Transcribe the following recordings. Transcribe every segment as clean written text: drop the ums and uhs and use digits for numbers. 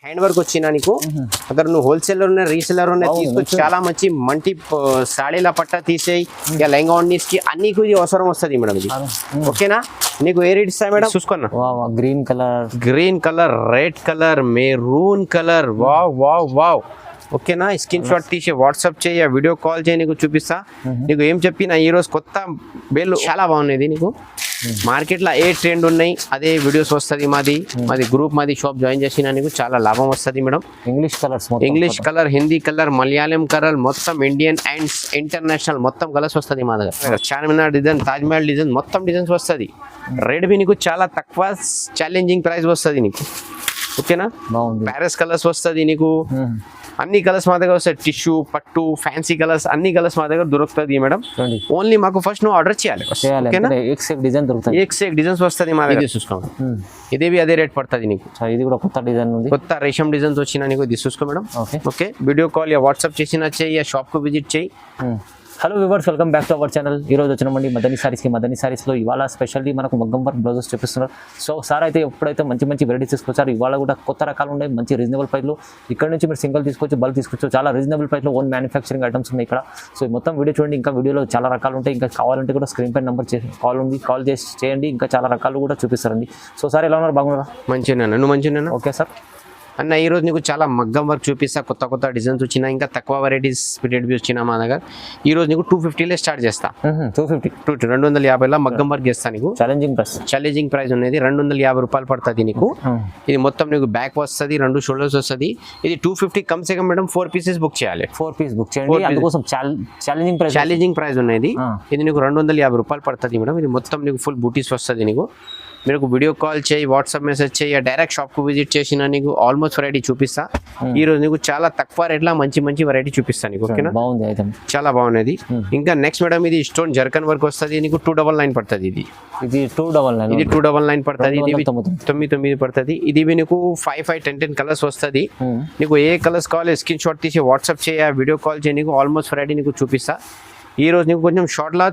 Hand work వచ్చినా నీకు అక్కడ నువ్వు హోల్సేలర్ ఉన్న రీసేలర్ ఉన్న తీసుకొచ్చి చాలా మంచి మంచి సాడీల పట్ట తీసేయి ఇక లెంగా ఉన్నీస్ కి అన్ని ఇది అవసరం వస్తుంది మేడం ఇది ఓకేనా నీకు ఏ రేట్ ఇస్తాయి మేడం చూసుకున్నా green colour red colour maroon colour wow wow wow ఓకేనా స్క్రీన్ షాట్ తీసి వాట్సాప్ చేయి వీడియో కాల్ చేయి నీకు చూపిస్తా నీకు ఏం చెప్పినా ఈ రోజు కొత్త బేళ్ళు చాలా బాగున్నాయి నీకు మార్కెట్లో ఏ ట్రెండ్ ఉన్నాయి అదే వీడియోస్ వస్తుంది మాది గ్రూప్ మాది షాప్ జాయిన్ చేసినా నీకు చాలా లాభం వస్తుంది madam English colour Hindi colour Malayalam colour మొత్తం ఇండియన్ అండ్ ఇంటర్నేషనల్ మొత్తం కలర్స్ వస్తుంది మా దగ్గర చార్మినార్ డిజైన్ తాజ్ మహల్ డిజైన్ మొత్తం డిజైన్స్ వస్తుంది రేట్ బి నీకు చాలా తక్కువ ఛాలెంజింగ్ ప్రైస్ వస్తుంది నీకు ఓకేనా ప్యారిస్ కలర్స్ వస్తుంది నీకు అన్ని కలర్స్ మా దగ్గర వస్తాయి టిష్యూ పట్టు ఫ్యాన్సీ కలర్స్ అన్ని కలర్స్ మా దగ్గర దొరుకుతుంది మేడం ఓన్లీ మాకు ఫస్ట్ నువ్వు ఆర్డర్ చేయాలి డిజైన్స్ వస్తుంది మా దగ్గర చూసుకోండి ఇదేవి అదే రేట్ పడుతుంది నీకు ఇది కూడా కొత్త డిజైన్ ఉంది కొత్త రేషం డిజైన్స్ వచ్చినా నీకు ఇది చూసుకో madam okay video call WhatsApp చేసినా చేయి షాప్ కు విజిట్ చేయి hello viewers welcome back to our channel ఈ రోజు వచ్చినామండి మదనీ సారీస్లో ఇవాళ స్పెషల్లీ మనకు మగ్గం వర్క్ బ్లౌజెస్ చూపిస్తున్నారు సో సార్ అయితే ఎప్పుడైతే మంచి వెరైటీస్ తీసుకొచ్చారు ఇవాళ కూడా కొత్త రకాలు ఉన్నాయి మంచి రీజనబుల్ ప్రైస్లో ఇక్కడ నుంచి మీరు సింగిల్ తీసుకోవచ్చు బల్క్ తీసుకోవచ్చు చాలా రీజనబుల్ ప్రైస్లో ఓన్ మ్యానుఫ్యాక్చరింగ్ ఐటమ్స్ ఉన్నాయి ఇక్కడ సో మొత్తం వీడియో చూడండి ఇంకా వీడియోలో చాలా రకాలు ఉంటాయి ఇంకా కావాలంటే కూడా స్క్రీన్ పై నెంబర్ కాల్ చేసి చేయండి ఇంకా చాలా రకాలు కూడా చూపిస్తారండి సో సార్ ఎలా ఉన్నారు బాగున్నారా మంచిగా నువ్వు మంచిగా ఓకే సార్ అన్న ఈ రోజు నీకు చాలా మగ్గం వర్క్ చూపిస్తా కొత్త డిజైన్స్ వచ్చినా ఇంకా తక్కువ వెరైటీస్ రేట్ వచ్చినా మా దగ్గర ఈ రోజు నీకు 250 స్టార్ట్ చేస్తా 250 మగ్గం వర్క్ చేస్తా నీకు ఛాలెంజింగ్ ప్రైస్ ఉన్నది 250 రూపాయలు పడుతుంది నీకు ఇది మొత్తం నీకు బ్యాక్ వస్తుంది 2 షోల్డర్స్ వస్తుంది ఇది 250 come say come madam 4 pieces book చేయాలి 4 పీస్ బుక్ చేయండి అందుకోసం ఛాలెంజింగ్ ప్రైస్ ఉన్నది ఇది నీకు 250 రూపాయలు పడుతుంది మేడం ఇది మొత్తం నీకు ఫుల్ బూటీస్ వస్తుంది నీకు మీరు వీడియో కాల్ చేయి వాట్సాప్ మెసేజ్ చేయి డైరెక్ట్ షాప్ కు విజిట్ చేసినా నీకు ఆల్మోస్ట్ వెరైటీ చూపిస్తా ఈ రోజు నీకు చాలా తక్కువ రేట్లో మంచి వెరైటీ చూపిస్తాను నీకు ఓకేనా చాలా బాగున్నది ఇంకా నెక్స్ట్ మేడం ఇది స్టోన్ జర్కన్ వర్క్ వస్తుంది నీకు 299 పడుతుంది ఇది 299 పడుతుంది ఇది 99 పడుతుంది ఇది నీకు 5 10 కలర్స్ వస్తుంది నీకు ఏ కలర్స్ కావాలి స్క్రీన్ షాట్ తీసి వాట్సాప్ చేయ వీడియో కాల్ చేయి నీకు ఆల్మోస్ట్ వెరైటీ నీకు చూపిస్తా ఈ రోజు నీకు కొంచెం షార్ట్ లా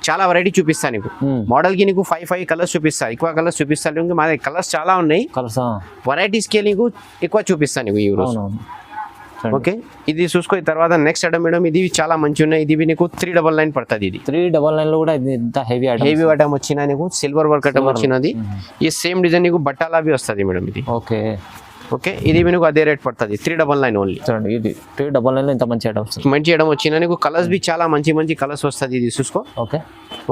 చాలా వెరైటీ చూపిస్తా నీకు మోడల్ కి నీకు 5 కలర్స్ చూపిస్తా ఎక్కువ కలర్స్ చూపిస్తాను మా దగ్గర కలర్స్ చాలా ఉన్నాయి వెరైటీస్ కి నీకు ఎక్కువ చూపిస్తాను నీకు ఈ రోజు ఓకే ఇది చూసుకో తర్వాత నెక్స్ట్ ఐటమ్ మేడం ఇది చాలా మంచి ఉన్నాయి ఇది నీకు 399 పడుతుంది ఇది 399 లో కూడా హెవీ ఐటమ్ వచ్చినా నీకు సిల్వర్ వర్క్ ఐటమ్ వచ్చినది ఈ సేమ్ డిజైన్ నీకు బట్టాలా भी వస్తుంది మేడం ఇది ఓకే ఇది మీకు అదే రేట్ పడుతుంది 399 ఓన్లీ చూడండి ఇది 399 ఇంత మంచి ఐటమ్ వచ్చినా నీకు కలర్స్ బి చాలా మంచి కలర్స్ వస్తుంది ఇది చూసుకో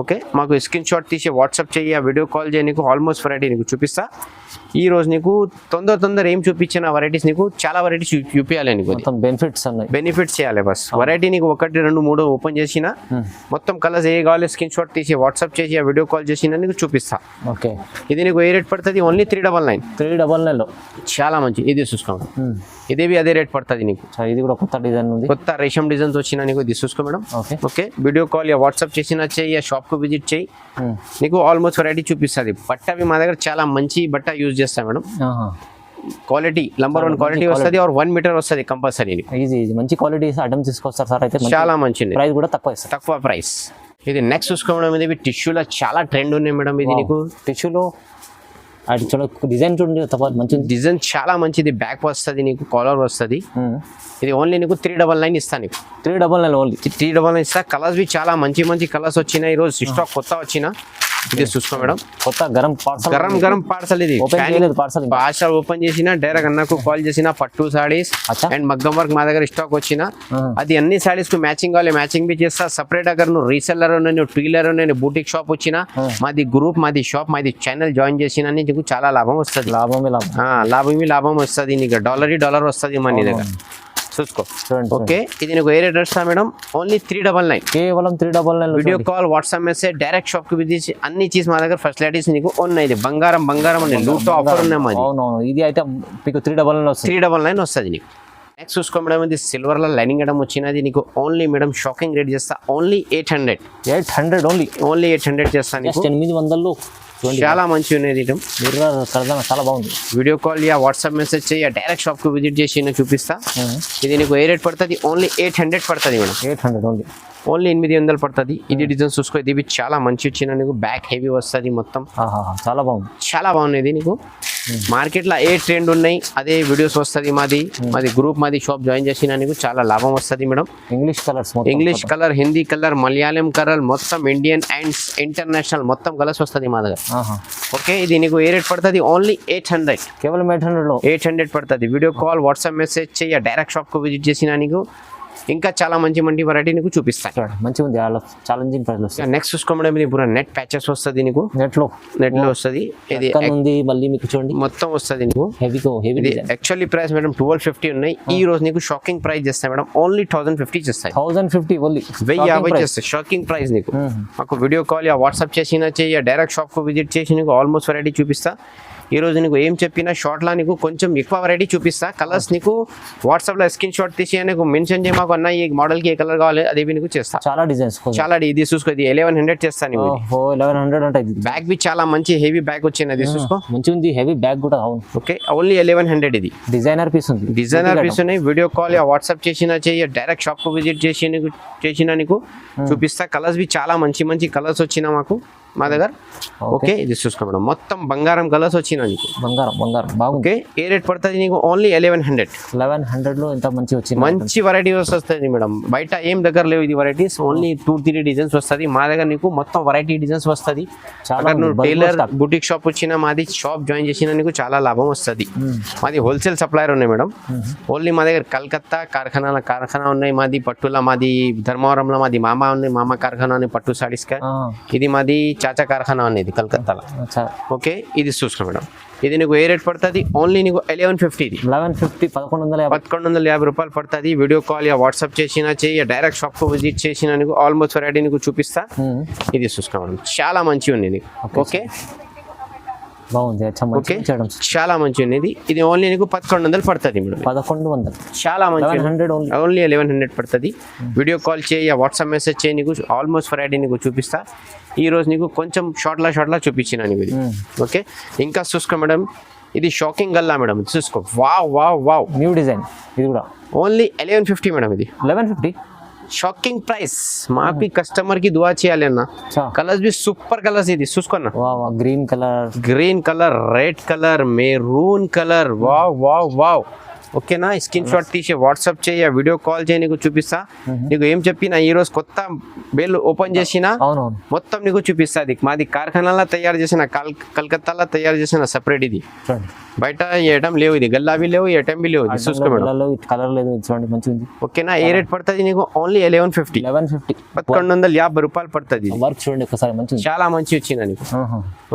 ఓకే మాకు స్క్రీన్ షాట్ తీసి వాట్సాప్ చేయి వీడియో కాల్ చేయి నీకు ఆల్మోస్ట్ వెరైటీ నీకు చూపిస్తా ఈ రోజు నీకు తొందర ఏం చూపించిన వెరైటీస్ నీకు చాలా వెరైటీస్ చూపించాలి నీకు బెనిఫిట్స్ చేయాలి బస్ వెరైటీ నీకు 1 2 3 ఓపెన్ చేసిన మొత్తం కలర్స్ ఏ కావాలి స్క్రీన్ షాట్ తీసి వాట్సాప్ చేసి వీడియో కాల్ చేసిన నీకు చూపిస్తా ఇది నీకు ఏ రేట్ పడుతుంది ఓన్లీ 399 లో చాలా మంచి ఇది చూసుకోండి ఇదేవి అదే రేట్ పడుతుంది నీకు ఇది కూడా కొత్త డిజైన్ ఉంది కొత్త రేషం డిజైన్స్ వచ్చినా నీకు ఇది చూసుకో madam okay video call WhatsApp చేసినా చేయి షాప్ కు విజిట్ చేయి నీకు ఆల్మోస్ట్ వెరైటీ చూపిస్తుంది బట్ట అవి మా దగ్గర చాలా మంచి బట్ట యూజ్ చేస్తాం మేడం క్వాలిటీ నంబర్ 1 క్వాలిటీ వస్తుంది 1 మీటర్ వస్తుంది కంపల్సరీ మంచి క్వాలిటీ ఐటమ్స్ తీసుకొస్తారు సార్ అయితే చాలా మంచి ప్రైస్ కూడా తక్కువ ప్రైస్ ఇది నెక్స్ట్ చూసుకో మేడం ఇది టిష్యూలో చాలా ట్రెండ్ ఉన్నాయి మేడం ఇది నీకు టిష్యూలో డిజైన్ చూడండి మంచి డిజైన్ చాలా మంచిది బ్యాక్ వస్తుంది నీకు కాలర్ వస్తుంది ఇది ఓన్లీ నీకు 399 ఇస్తా నీకు 399 ఓన్లీ 399 ఇస్తా కలర్స్ బి చాలా మంచి కలర్స్ వచ్చినాయి ఈ రోజు స్టాక్ కొత్త వచ్చినా ఇది చూసుకో మేడం కొత్త గరం పార్సల్ ఇది పార్సల్ ఓపెన్ చేసిన డైరెక్ట్ అన్నకు కాల్ చేసిన పట్టు సారీస్ అండ్ మగ్గం వర్క్ మా దగ్గర స్టాక్ వచ్చిన అది అన్ని సారీస్ కు మ్యాచింగ్ కావాలి మ్యాచింగ్ బి చేస్తా సపరేట్ అగర్ నువ్వు రీసెల్లర్ నువ్వు టూలర్ నేను బూటిక్ షాప్ వచ్చిన మాది గ్రూప్ మాది షాప్ మాది ఛానల్ జాయిన్ చేసిన నీకు చాలా లాభం వస్తుంది లాభం వస్తుంది నీకు డాలర్ వస్తుంది మన దగ్గర చూసుకో ఓకే ఇది నీకు ఏ రేట్ వస్తా మేడం ఓన్లీ 399 కేవలం 399 video call WhatsApp message direct shop కి విజిట్ అన్ని చీజ్ మా దగ్గర ఫెసిలిటీస్ నీకు ఉన్నాయి బంగారం అని లూట్ ఆఫర్ ఉన్నాయి మాది ఇది అయితే మీకు 399 వస్తుంది నీకు నెక్స్ట్ చూసుకో మేడం ఇది సిల్వర్ లో లైనింగ్ ఐటమ్ వచ్చినది నీకు ఓన్లీ మేడం షాకింగ్ రేట్ చేస్తా ఓన్లీ 800 ఓన్లీ 800 చేస్తా నీకు 800 చాలా మంచి ఉన్నది చాలా బాగుంది వీడియో కాల్ వాట్సాప్ మెసేజ్ చేయ డైరెక్ట్ షాప్ కు విజిట్ చేసి చూపిస్తా ఇది నీకు ఏ రేట్ పడుతుంది ఓన్లీ 800 పడుతుంది మేడం 800 ఓన్లీ 800 పడుతుంది ఇది డిజైన్ చూసుకో ఇది చాలా మంచి వచ్చిన నీకు బ్యాక్ హెవీ వస్తుంది మొత్తం చాలా బాగుంది చాలా బాగున్నది నీకు మార్కెట్లో ఏ ట్రెండ్ ఉన్నాయి అదే వీడియోస్ వస్తుంది మాది గ్రూప్ మాది షాప్ జాయిన్ చేసిన నీకు చాలా లాభం వస్తుంది madam. English colours English colour, Hindi colour, Malayalam colour, మొత్తం ఇండియన్ అండ్ ఇంటర్నేషనల్ మొత్తం కలర్స్ వస్తుంది మా దగ్గర. ఓకే, ఇది నీకు ఏ రేట్ పడుతుంది? ఓన్లీ 800, కేవలం 800 పడుతుంది. వీడియో కాల్ వాట్సాప్ మెసేజ్ చేయ, డైరెక్ట్ షాప్కు విజిట్ చేసిన నీకు ఇంకా చాలా మంచి వెరైటీ నీకు చూపిస్తాను. మంచిగా ఉంది, ఛాలెంజింగ్ ప్రైస్ వస్తుంది. నెక్స్ట్ చూసుకోవడం ఇది పూరా నెట్ ప్యాచెస్ వస్తుంది నీకు, నెట్ లో వస్తుంది. ఇది ఉంది మళ్ళీ మీకు చూడండి మొత్తం వస్తుంది నీకు. హెవీ యాక్చువల్లీ ప్రైస్ మేడం 1250 ఉన్నాయి. ఈ రోజు నీకు షాకింగ్ ప్రైస్ చేస్తాయి మేడం, ఓన్లీ 1050 చేస్తాయి. 1050 ఓన్లీ 1050 చేస్తాయి షాకింగ్ ప్రైస్ నీకు. మాకు వీడియో కాల్ యా వాట్సాప్ చేసినా చెయ్యి, డైరెక్ట్ షాప్ కు విజిట్ చేసి నీకు ఆల్మోస్ట్ వెరైటీ చూపిస్తా. ఈ రోజు నీకు ఏం చెప్పినా షార్ట్లో నీకు కొంచెం ఎక్కువ వెరైటీ చూపిస్తా. కలర్స్ నీకు వాట్సాప్లో స్క్రీన్ షాట్ తీసి నీకు మెన్షన్ చేయ, మాకు అన్న ఈ మోడల్కి ఏ కలర్ కావాలి అది నీకు చేస్తా. చాలా డిజైన్స్, చాలా ఇది చూసుకో, ఇది 1100 చేస్తాను. 1100 అంటే బ్యాగ్ బి చాలా మంచి హెవీ బ్యాగ్ వచ్చింది, చూసుకో మంచిగా ఉంది. హెవీ బ్యాగ్ కూడా అవును. Okay, only 1100. ఇది డిజైనర్ పీస్ ఉంది, డిజైనర్ పీస్ ఉన్నాయి. వీడియో కాల్ యా వాట్సాప్ చేసినా చెయ్యి, డైరెక్ట్ షాప్ కు విజిట్ చేసినా నీకు చూపిస్తా. కలర్స్ బి చాలా మంచి కలర్స్ వచ్చినా మాకు మా దగ్గర. ఓకే, ఇది చూసుకో మేడం, మొత్తం బంగారం కలర్స్ వచ్చినా నీకు. బంగారం బాగుంది. ఓకే, ఏ రేట్ పడుతుంది నీకు? ఓన్లీ 1100 లో ఎంత మంచి వచ్చింది. మంచి వెరైటీ వస్తుంది మేడం, బయట ఏం దగ్గర లేవు ఇది వెరైటీస్. ఓన్లీ 2-3 డిజైన్స్ వస్తుంది మా దగ్గర నీకు, మొత్తం వెరైటీ డిజైన్స్ వస్తుంది. నువ్వు టైలర్ బుటిక్ షాప్ వచ్చినా మాది షాప్ జాయిన్ చేసినా నీకు చాలా లాభం వస్తుంది. మాది హోల్సేల్ సప్లయర్ ఉన్నాయి మేడం. ఓన్లీ మా దగ్గర కలకత్తా కార్ఖానా ఉన్నాయి మాది. పట్టుల మాది ధర్మవరంలో మాది మామ ఉన్నాయి, మామ కార్ఖానా అని పట్టు సారీస్ కా. ఇది మాది చాచా కార్ఖానా అనేది కలకత్తాలో. ఓకే, ఇది చూసుకో మేడం, ఇది నీకు ఏ రేట్ పడుతుంది? ఓన్లీ నీకు 1150. 1150 రూపాయలు పడుతుంది. వీడియో కాల్ యా వాట్సాప్ చేసినా చెయ్యి, డైరెక్ట్ షాప్ కు విజిట్ చేసినా నీకు ఆల్మోస్ట్ వెరైటీ నీకు చూపిస్తా. ఇది చూసుకో మేడం, చాలా మంచిగా ఉంది నీకు. ఓకే, బాగుంది, ఓకే, చాలా మంచిగా ఉంది. ఇది ఓన్లీ నీకు 1100 పడుతుంది మేడం. 1100 చాలా మంచి, ఓన్లీ 1100 పడుతుంది. వీడియో కాల్ చేయ, వాట్సాప్ మెసేజ్ చేయి, నీకు ఆల్మోస్ట్ వెరైటీ నీకు చూపిస్తా. ఈ రోజు నీకు కొంచెం షార్ట్లా చూపించిన నీకు ఇది. ఓకే, ఇంకా చూసుకో మేడం, ఇది షాకింగ్ గల్లా మేడం, చూసుకో. వావ్ న్యూ డిజైన్, ఇది కూడా ఓన్లీ 1150 మేడం. ఇది 1150 షాకింగ్ ప్రైస్. మాకు కస్టమర్ కి దువా చేయాలి అన్న. కలర్స్ బి సూపర్ కలర్స్, ఇది చూసుకోన్నా. Green colour, red colour, maroon colour. Wow. ఓకేనా, స్క్రీన్ షాట్ తీసి వాట్సాప్ చేయ, వీడియో కాల్ చేయి, నీకు చూపిస్తా. నీకు ఏం చెప్పినా ఈ రోజు కొత్త బేల్ ఓపెన్ చేసినా మొత్తం నీకు చూపిస్తా. అది మాది కార్ఖానాలో తయారు చేసిన, కలకత్తాలో తయారు చేసిన సపరేట్. ఇది బయట ఏటం లేవు, ఇది గల్లావి లేవు, ఏటం బి లేవు. చూసుకో మేడం, కలర్ లేదు, చూడండి మంచిగా ఉంది. ఓకేనా, ఏ రేట్ పడుతుంది నీకు? ఓన్లీ 1150. 1150 రూపాయలు పడుతుంది. వర్క్ చూడండి ఒకసారి, మంచి, చాలా మంచి వచ్చింది నీకు.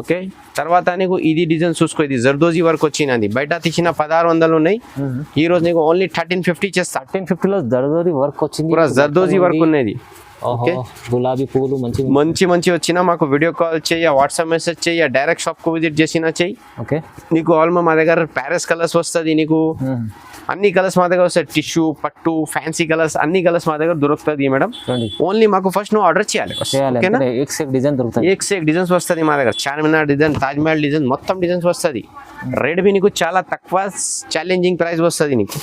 ఓకే, తర్వాత నీకు ఇది డిజైన్ చూసుకో, ఇది జర్దోజీ వర్క్ వచ్చినది. బయట తీసిన 1600 ఉన్నాయి. ఈ రోజు నీకు ఓన్లీ 1350 చేస్తా. 1350 లో జర్దోజీ వర్క్ వచ్చింది, జర్దోజీ వర్క్ ఉన్నది. ఓకే, గులాబీ పువ్వులు మంచి వచ్చినా మాకు వీడియో కాల్ చేయ, వాట్సాప్ మెసేజ్ చేయ, డైరెక్ట్ షాప్ కు విజిట్ చేసినా చెయ్యి. ఓకే, నీకు ఆల్మోస్ట్ మా దగ్గర ప్యారెస్ కలర్స్ వస్తుంది నీకు. అన్ని కలర్స్ మా దగ్గర వస్తాయి, టిష్యూ, పట్టు, ఫ్యాన్సీ కలర్స్, అన్ని కలర్స్ మా దగ్గర దొరుకుతుంది మేడం. ఓన్లీ మాకు ఫస్ట్ నువ్వు ఆర్డర్ చేయాలి. డిజైన్స్ వస్తుంది మా దగ్గర, చార్మినార్ డిజైన్, తాజ్ మహల్ డిజైన్, మొత్తం డిజైన్స్ వస్తుంది. రేట్ బి నీకు చాలా తక్కువ, ఛాలెంజింగ్ ప్రైస్ వస్తుంది నీకు.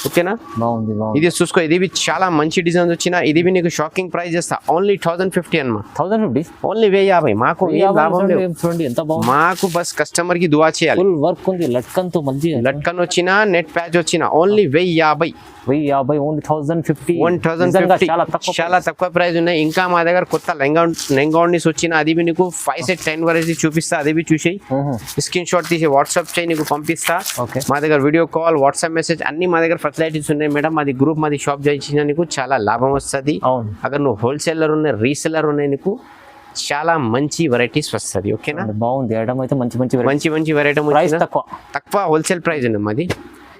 ఓకేనా, బాగుంది. ఇది చూసుకో, ఇది చాలా మంచి డిజైన్స్ వచ్చిన. ఇది నీకు షాకింగ్ ప్రైస్ చేస్తా. ఓన్లీ 1050 అన్నమా. 1050 ఓన్లీ 1050. మాకు ఎంత బాగుంది. మాకు బస్ కస్టమర్ కి దువా చేయాలి. ఫుల్ వర్క్ ఉంది, లట్కన్ వచ్చినా, నెట్ ప్యాచ్ వచ్చినా ఓన్లీ 1050. ఓన్లీ 1050. చాలా తక్కువ ప్రైస్ ఉన్నాయి. ఇంకా మా దగ్గర కొత్త లెంగాస్ వచ్చిన, అది నీకు 5 set 10 వరకు చూపిస్తా. అది చూసి స్క్రీన్ షాట్ తీసి వాట్సాప్ చేయి, నీకు పంపిస్తా. మా దగ్గర వీడియో కాల్, వాట్సాప్ మెసేజ్ అన్ని మా దగ్గర ఫెసిలిటీస్ ఉన్నాయి మేడం. మాది గ్రూప్, మాది షాప్ చేసిన నీకు చాలా లాభం వస్తుంది. అక్కడ నువ్వు హోల్సేలర్ ఉన్నాయి, రీసెలర్ ఉన్నాయి, నీకు చాలా మంచి వెరైటీస్ వస్తుంది. ఓకేనా, బాగుంది. ఐటమ్ అయితే మంచి వెరైటీ, తక్కువ హోల్సేల్ ప్రైస్ ఉంది మాది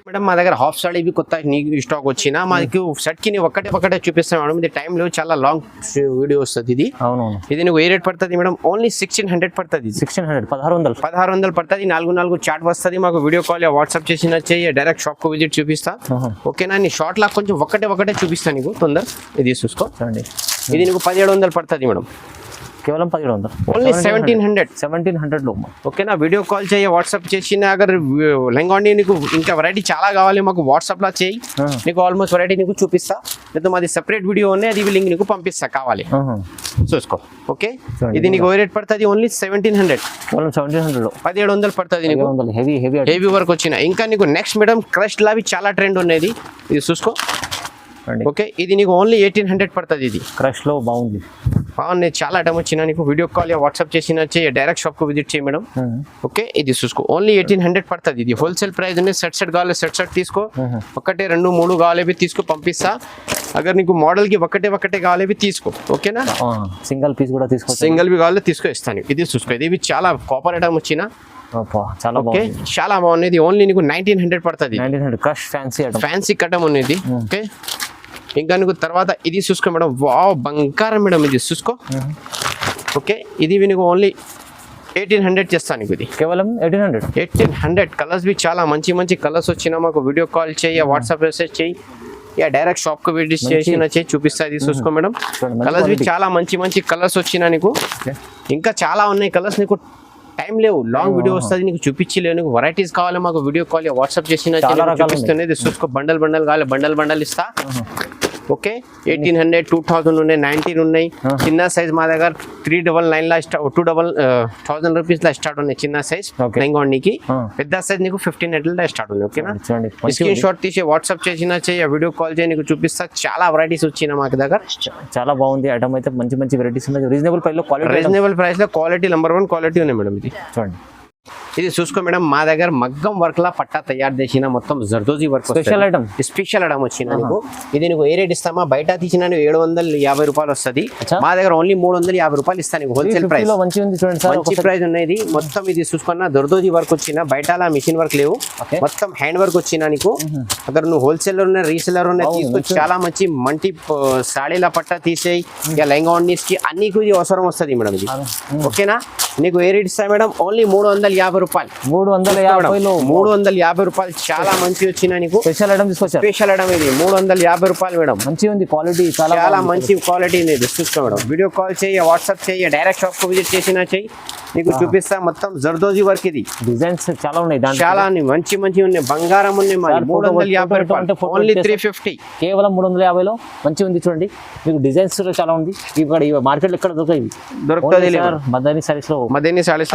మేడం. మా దగ్గర హాఫ్ సాడీ కొత్త స్టాక్ వచ్చినా మాకు సెట్ కి ఒకటే చూపిస్తాం మేడం. ఇది టైం లో చాలా లాంగ్ వీడియో వస్తుంది. ఇది నీకు ఏ రేట్ పడుతుంది మేడం? ఓన్లీ 1600 పడుతుంది. 1600 పడుతుంది. 4 చాట్ వస్తుంది. మాకు వీడియో కాల్ వాట్సాప్ చేసిన చెయ్యి, డైరెక్ట్ షాప్ కు విజిట్ చూపిస్తా. ఓకేనా, నీ షార్ట్ లా కొంచెం ఒకటే చూపిస్తా నీకు తొందర. ఇది చూసుకో, ఇది నీకు 1700 పడుతుంది మేడం. కేవలం 1700 ఓన్లీ 1700 1700లో ఓకేనా. వీడియో కాల్ చేయి, వాట్సాప్ చేసిన అగర్ లెంగాండి నీకు ఇంకా వెరైటీ చాలా కావాలి మాకు వాట్సాప్లో చేయి, నీకు ఆల్మోస్ట్ వెరైటీ నీకు చూపిస్తా. లేదా మాది సెపరేట్ వీడియో ఉన్నాయి, అది లింక్ నీకు పంపిస్తా కావాలి చూసుకో. ఓకే, ఇది నీకు ఓ రేట్ పడుతుంది ఓన్లీ 1700, కేవలం 1700లో 1700 పడుతుంది నీకు. హెవీ హెవీ హెవీ వర్క్ వచ్చిన. ఇంకా నీకు నెక్స్ట్ మేడం క్రష్ లావి చాలా ట్రెండ్ ఉన్నది, ఇది చూసుకో. ఓకే, ఇది నీకు ఓన్లీ 1800 పడుతుంది. ఇది క్రష్ లో బాగుంది, బాగున్నాయి. చాలా ఐటమ్ వచ్చిన నీకు వీడియో కాల్ వాట్సాప్ చేసిన చేయి, డైరెక్ట్ షాప్ కు విజిట్ చేయి మేడం. ఓకే, ఇది చూసుకో ఓన్లీ 1800 పడుతుంది. ఇది హోల్సేల్ ప్రైస్ ఉంది. సెట్ కావాలి సెట్ తీసుకో, ఒకటి 2 3 కావాలి తీసుకో పంపిస్తా. అగర్ నీకు మోడల్ కి ఒకటే కావాలి తీసుకో. ఓకేనా, సింగిల్ పీస్ కూడా తీసుకో, సింగిల్ బి కావాలి తీసుకో ఇస్తాను. ఇది చూసుకో, ఇది చాలా కాపర్ ఐటమ్ వచ్చిన. చాలా ఓకే, చాలా బాగున్నది. ఓన్లీ నీకు 1900 పడుతుంది. 1900 క్రష్ ఫ్యాన్సీ ఐటమ్, ఫ్యాన్సీ కటం ఉన్నది. ఓకే, ఇంకా నీకు తర్వాత ఇది చూసుకో మేడం. వావ్, బంగారం మేడం, ఇది చూసుకో. ఓకే, ఇది నీకు ఓన్లీ 1800 చేస్తాను నీకు. ఇది కేవలం 1800 కలర్స్ బి చాలా మంచి కలర్స్ వచ్చినా మాకు వీడియో కాల్ చేయి, వాట్సాప్ మెసేజ్ చేయి, డైరెక్ట్ షాప్ కు విజిట్ చేసిన చేయి చూపిస్తా. ఇది చూసుకో మేడం, కలర్స్ బి చాలా మంచి కలర్స్ వచ్చినా నీకు. ఇంకా చాలా ఉన్నాయి కలర్స్, నీకు టైం లేవు, లాంగ్ వీడియో వస్తుంది నీకు చూపించలేవు. నీకు వెరైటీస్ కావాలి మాకు వీడియో కాల్ వాట్సాప్ చేసిన చూపిస్తుంది. చూసుకో, బండల్ కావాలి, బండల్ ఇస్తా. ఓకే, 1800 2000 ఉన్నాయి, 19 ఉన్నాయి. చిన్న సైజ్ మా దగ్గర 399 లా 2000 రూపీస్ లా స్టార్ట్ ఉన్నాయి చిన్న సైజ్ లెంగానికి. పెద్ద సైజ్ నీకు 1500 లా స్టార్ట్ ఉంది. ఓకేనా, స్క్రీన్ షాట్ తీసి వాట్సాప్ చేసిన చేయి, వీడియో కాల్ చేయి, నీకు చూపిస్తా. చాలా వెరైటీస్ వచ్చిన మాకు దగ్గర, చాలా బాగుంది ఐటమ్ అయితే. మంచి వెరైటీస్ ఉన్నాయి, రీజనబుల్ ప్రైస్ లో క్వాలిటీ, రీజనబుల్ ప్రైస్ లో క్వాలిటీ నెంబర్ 1 క్వాలిటీ ఉన్నాయి మేడం. ఇది చూడండి, ఇది చూసుకో మేడం, మా దగ్గర మగ్గం వర్క్ లా పట్టా తయారు చేసిన మొత్తం జర్దోజీ వర్క్ స్పెషల్ ఐటమ్ వచ్చిన నీకు. ఇది నీకు ఏ రేట్ ఇస్తామా, బయట తీసిన 750 రూపాయలు వస్తుంది, మా దగ్గర ఓన్లీ 350 రూపాయలు ఇస్తాను హోల్సేల్ ప్రైస్. మంచి ప్రైస్ ఉన్నది మొత్తం. ఇది చూసుకున్న జర్దోజీ వర్క్ వచ్చిన, బయట మిషన్ వర్క్ లేవు, మొత్తం హ్యాండ్ వర్క్ వచ్చిన నీకు. అక్కడ నువ్వు హోల్సేలర్ ఉన్నాయి, రీసేలర్ ఉన్నాయి, తీసుకొచ్చి చాలా మంచి సాడీల పట్టా తీసేయి, ఇక లెంగా ఉన్నీస్ కి అన్ని ఇది అవసరం వస్తుంది మేడం. ఇది ఓకేనా, నీకు ఏ రేట్ ఇస్తా మేడం, ఓన్లీ 350 రూపాయలు. 350 రూపాయలు, చాలా మంచి వచ్చిన నీకు. స్పెషల్ ఐటమ్ తీసుకొచ్చా, స్పెషల్ ఐటమ్ ఇది 350 రూపాయలు మేడం. మంచిగా ఉంది క్వాలిటీ, చాలా మంచి క్వాలిటీ ఉంది. చూసుకో మేడం, వీడియో కాల్ చేయి, వాట్సాప్ చేయి, డైరెక్ట్ షాప్ కు విజిట్ చేసిన చెయ్యి, నీకు చూపిస్తా. మొత్తం జర్దోజీ వర్క్, ఇది డిజైన్స్ చాలా ఉన్నాయి, చాలా మంచి ఉన్నాయి. బంగారం ఉన్నాయి మరి. 350 రూపాయలు, ఓన్లీ 350, కేవలం 350లో మంచి ఉంది. చూడండి, మీకు డిజైన్స్ చాలా ఉంది. ఇక్కడ మార్కెట్ ఎక్కడ దొరుకుతుంది, మదనీ సారీస్ లో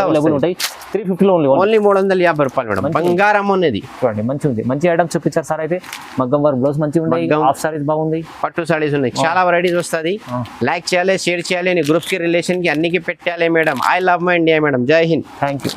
అవైలబుల్ ఉంటాయి. 350 లో ఓన్లీ 350 రూపాయలు మేడం. బంగారం ఉన్నది. చూడండి, మంచి ఉంది, మంచి ఐటమ్ చూపించారు సార్. అయితే మగ్గం వర్క్ బ్లౌజ్ మంచిగా ఉన్నాయి, హాఫ్ సారీస్ బాగుంది, పట్టు సారీస్ ఉన్నాయి, చాలా వెరైటీస్ వస్తుంది. లైక్ చేయాలి, షేర్ చేయాలి, నీ గ్రూప్స్ కి రిలేషన్ కి అన్నికి పెట్టాలి madam. I love my India madam. జై హింద్. Thank you.